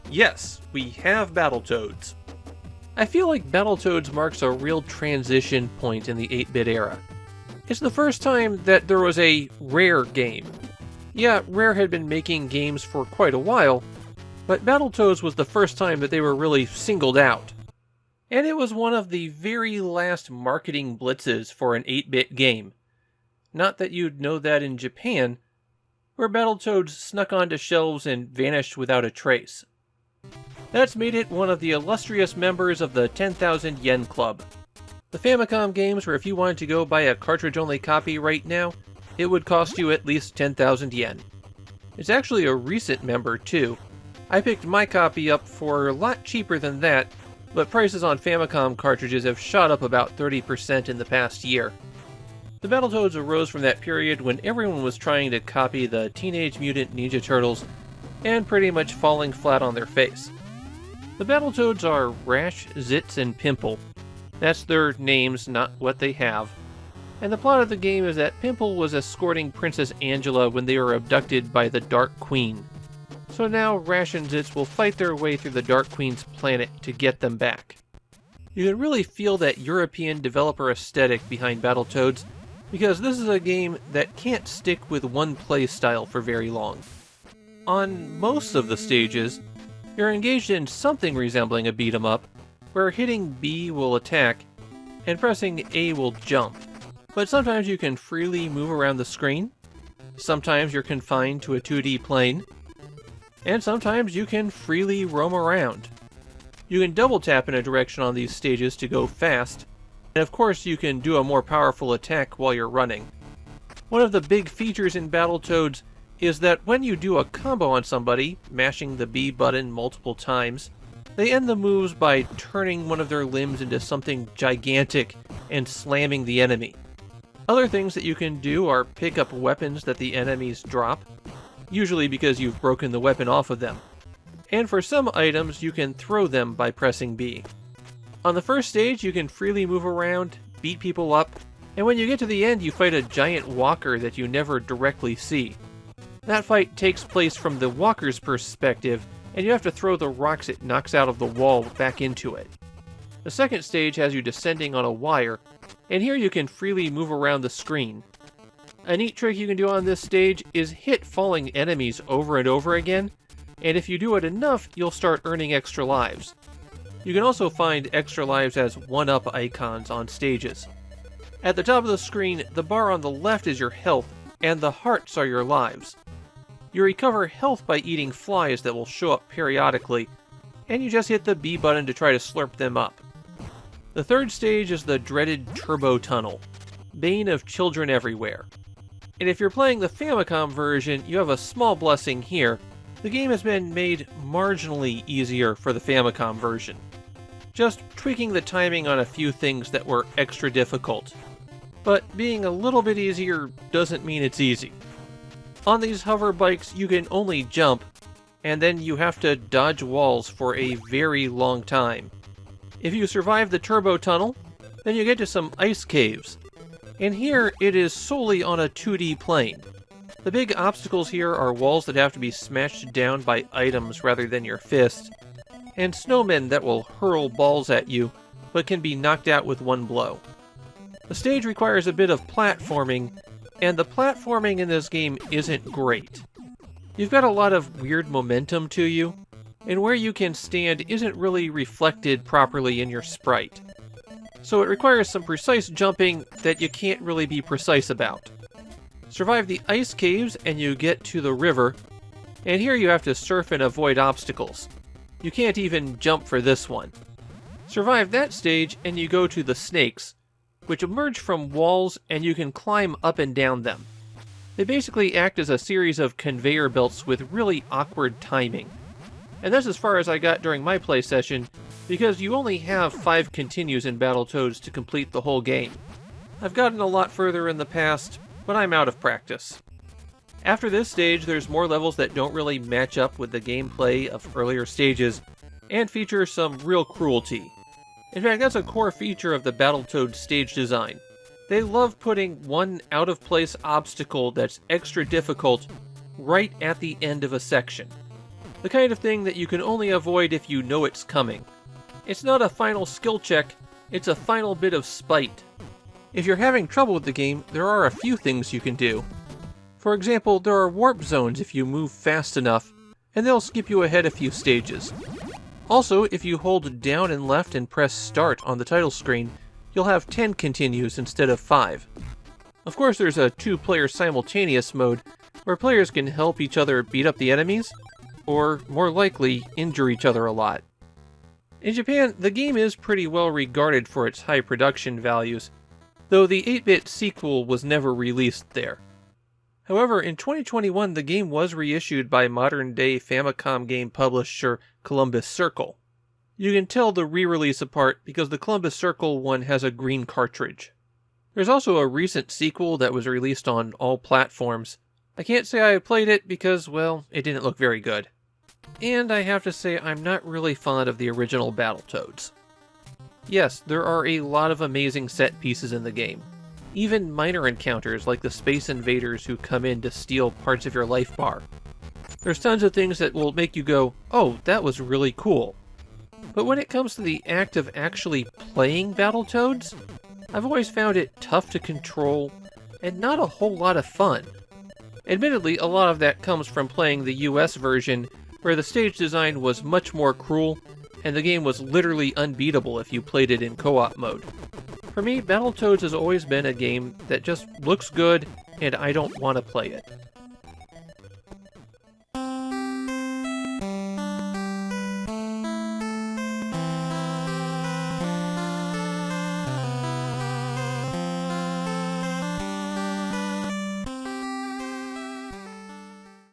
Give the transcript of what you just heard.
Yes, we have Battletoads. I feel like Battletoads marks a real transition point in the 8-bit era. It's the first time that there was a Rare game. Yeah, Rare had been making games for quite a while, but Battletoads was the first time that they were really singled out. And it was one of the very last marketing blitzes for an 8-bit game. Not that you'd know that in Japan, where Battletoads snuck onto shelves and vanished without a trace. That's made it one of the illustrious members of the 10,000 Yen Club. The Famicom games where if you wanted to go buy a cartridge-only copy right now, it would cost you at least 10,000 yen. It's actually a recent member, too. I picked my copy up for a lot cheaper than that, but prices on Famicom cartridges have shot up about 30% in the past year. The Battletoads arose from that period when everyone was trying to copy the Teenage Mutant Ninja Turtles and pretty much falling flat on their face. The Battletoads are Rash, Zitz, and Pimple. That's their names, not what they have. And the plot of the game is that Pimple was escorting Princess Angela when they were abducted by the Dark Queen. So now Rash and Zitz will fight their way through the Dark Queen's planet to get them back. You can really feel that European developer aesthetic behind Battletoads, because this is a game that can't stick with one playstyle for very long. On most of the stages, you're engaged in something resembling a beat-em-up, where hitting B will attack, and pressing A will jump. But sometimes you can freely move around the screen, sometimes you're confined to a 2D plane, and sometimes you can freely roam around. You can double tap in a direction on these stages to go fast, and of course you can do a more powerful attack while you're running. One of the big features in Battletoads is that when you do a combo on somebody, mashing the B button multiple times, they end the moves by turning one of their limbs into something gigantic and slamming the enemy. Other things that you can do are pick up weapons that the enemies drop, usually because you've broken the weapon off of them. And for some items, you can throw them by pressing B. On the first stage, you can freely move around, beat people up, and when you get to the end, you fight a giant walker that you never directly see. That fight takes place from the walker's perspective, and you have to throw the rocks it knocks out of the wall back into it. The second stage has you descending on a wire, and here you can freely move around the screen. A neat trick you can do on this stage is hit falling enemies over and over again, and if you do it enough, you'll start earning extra lives. You can also find extra lives as 1-up icons on stages. At the top of the screen, the bar on the left is your health, and the hearts are your lives. You recover health by eating flies that will show up periodically, and you just hit the B button to try to slurp them up. The third stage is the dreaded Turbo Tunnel, bane of children everywhere. And if you're playing the Famicom version, you have a small blessing here. The game has been made marginally easier for the Famicom version. Just tweaking the timing on a few things that were extra difficult. But being a little bit easier doesn't mean it's easy. On these hover bikes, you can only jump, and then you have to dodge walls for a very long time. If you survive the Turbo Tunnel, then you get to some ice caves. And here, it is solely on a 2D plane. The big obstacles here are walls that have to be smashed down by items rather than your fist, and snowmen that will hurl balls at you, but can be knocked out with one blow. The stage requires a bit of platforming, and the platforming in this game isn't great. You've got a lot of weird momentum to you, and where you can stand isn't really reflected properly in your sprite. So it requires some precise jumping that you can't really be precise about. Survive the ice caves and you get to the river, and here you have to surf and avoid obstacles. You can't even jump for this one. Survive that stage and you go to the snakes, which emerge from walls and you can climb up and down them. They basically act as a series of conveyor belts with really awkward timing. And that's as far as I got during my play session, because you only have 5 continues in Battletoads to complete the whole game. I've gotten a lot further in the past, but I'm out of practice. After this stage, there's more levels that don't really match up with the gameplay of earlier stages, and feature some real cruelty. In fact, that's a core feature of the Battletoad stage design. They love putting one out-of-place obstacle that's extra difficult right at the end of a section. The kind of thing that you can only avoid if you know it's coming. It's not a final skill check, it's a final bit of spite. If you're having trouble with the game, there are a few things you can do. For example, there are warp zones if you move fast enough, and they'll skip you ahead a few stages. Also, if you hold down and left and press start on the title screen, you'll have 10 continues instead of 5. Of course, there's a 2-player simultaneous mode, where players can help each other beat up the enemies, or, more likely, injure each other a lot. In Japan, the game is pretty well regarded for its high production values, though the 8-bit sequel was never released there. However, in 2021 the game was reissued by modern-day Famicom game publisher Columbus Circle. You can tell the re-release apart because the Columbus Circle one has a green cartridge. There's also a recent sequel that was released on all platforms. I can't say I played it because, well, it didn't look very good. And I have to say I'm not really fond of the original Battletoads. Yes, there are a lot of amazing set pieces in the game. Even minor encounters like the Space Invaders who come in to steal parts of your life bar. There's tons of things that will make you go, oh, that was really cool. But when it comes to the act of actually playing Battletoads, I've always found it tough to control and not a whole lot of fun. Admittedly, a lot of that comes from playing the US version, where the stage design was much more cruel, and the game was literally unbeatable if you played it in co-op mode. For me, Battletoads has always been a game that just looks good, and I don't want to play it.